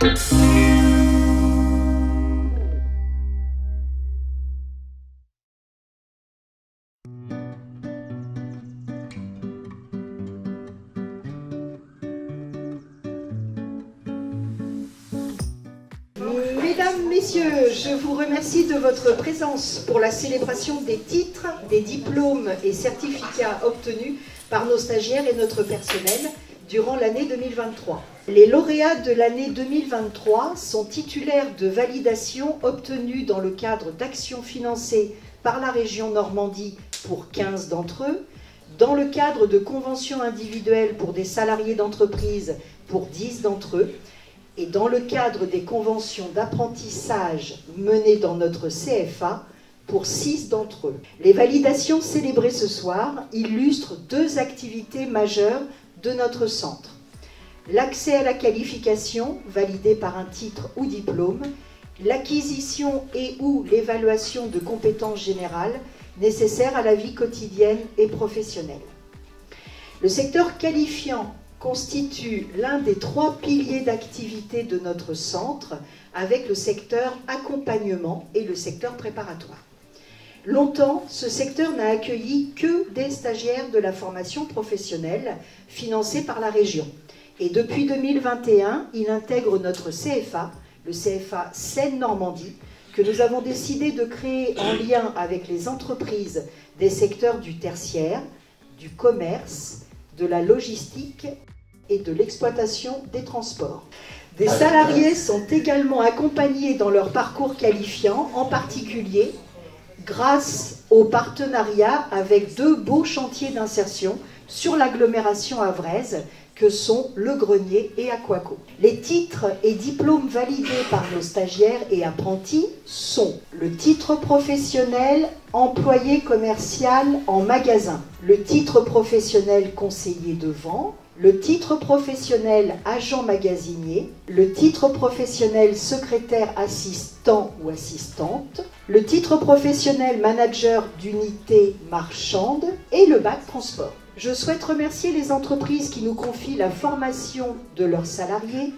Mesdames, Messieurs, je vous remercie de votre présence pour la célébration des titres, des diplômes et certificats obtenus par nos stagiaires et notre personnel durant l'année 2023. Les lauréats de l'année 2023 sont titulaires de validations obtenues dans le cadre d'actions financées par la région Normandie pour 15 d'entre eux, dans le cadre de conventions individuelles pour des salariés d'entreprise pour 10 d'entre eux, et dans le cadre des conventions d'apprentissage menées dans notre CFA pour 6 d'entre eux. Les validations célébrées ce soir illustrent 2 activités majeures de notre centre. L'accès à la qualification, validée par un titre ou diplôme, l'acquisition et ou l'évaluation de compétences générales nécessaires à la vie quotidienne et professionnelle. Le secteur qualifiant constitue l'un des 3 piliers d'activité de notre centre avec le secteur accompagnement et le secteur préparatoire. Longtemps, ce secteur n'a accueilli que des stagiaires de la formation professionnelle financés par la région. Et depuis 2021, il intègre notre CFA, le CFA Seine-Normandie, que nous avons décidé de créer en lien avec les entreprises des secteurs du tertiaire, du commerce, de la logistique et de l'exploitation des transports. Des salariés sont également accompagnés dans leur parcours qualifiant, en particulier grâce au partenariat avec 2 beaux chantiers d'insertion sur l'agglomération havraise que sont Le Grenier et Aquaco. Les titres et diplômes validés par nos stagiaires et apprentis sont le titre professionnel employé commercial en magasin, le titre professionnel conseiller de vente, le titre professionnel agent magasinier, le titre professionnel secrétaire assistant ou assistante, le titre professionnel manager d'unité marchande et le bac transport. Je souhaite remercier les entreprises qui nous confient la formation de leurs salariés,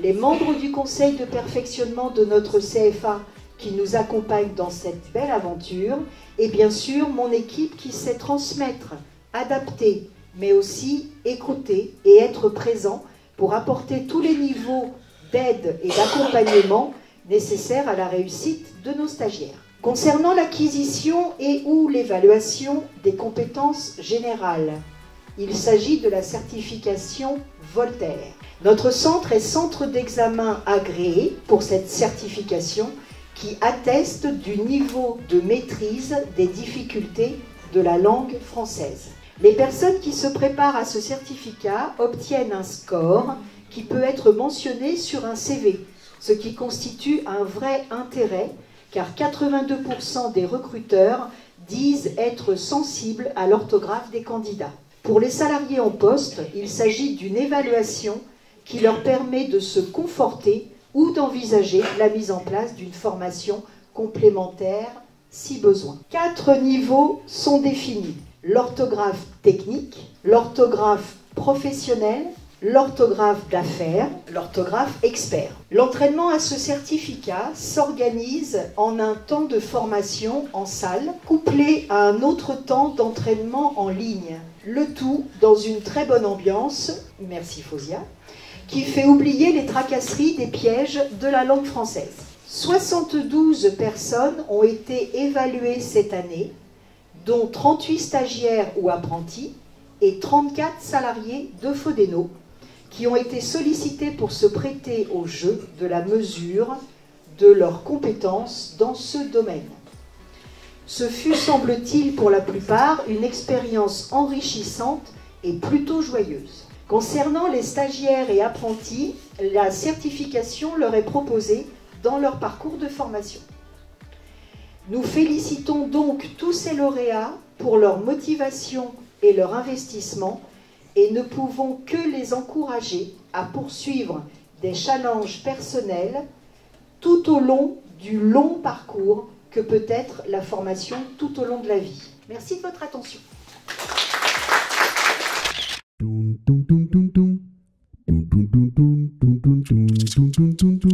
les membres du conseil de perfectionnement de notre CFA qui nous accompagnent dans cette belle aventure et bien sûr mon équipe qui sait transmettre, adapter, mais aussi écouter et être présent pour apporter tous les niveaux d'aide et d'accompagnement nécessaires à la réussite de nos stagiaires. Concernant l'acquisition et ou l'évaluation des compétences générales, il s'agit de la certification Voltaire. Notre centre est centre d'examen agréé pour cette certification qui atteste du niveau de maîtrise des difficultés de la langue française. Les personnes qui se préparent à ce certificat obtiennent un score qui peut être mentionné sur un CV, ce qui constitue un vrai intérêt car 82% des recruteurs disent être sensibles à l'orthographe des candidats. Pour les salariés en poste, il s'agit d'une évaluation qui leur permet de se conforter ou d'envisager la mise en place d'une formation complémentaire si besoin. 4 niveaux sont définis. L'orthographe technique, l'orthographe professionnelle, l'orthographe d'affaires, l'orthographe expert. L'entraînement à ce certificat s'organise en un temps de formation en salle, couplé à un autre temps d'entraînement en ligne. Le tout dans une très bonne ambiance, merci Fosia, qui fait oublier les tracasseries des pièges de la langue française. 72 personnes ont été évaluées cette année, dont 38 stagiaires ou apprentis et 34 salariés de Fodeno, qui ont été sollicités pour se prêter au jeu de la mesure de leurs compétences dans ce domaine. Ce fut, semble-t-il, pour la plupart, une expérience enrichissante et plutôt joyeuse. Concernant les stagiaires et apprentis, la certification leur est proposée dans leur parcours de formation. Nous félicitons donc tous ces lauréats pour leur motivation et leur investissement et ne pouvons que les encourager à poursuivre des challenges personnels tout au long du long parcours que peut être la formation tout au long de la vie. Merci de votre attention. dum dum dum dum.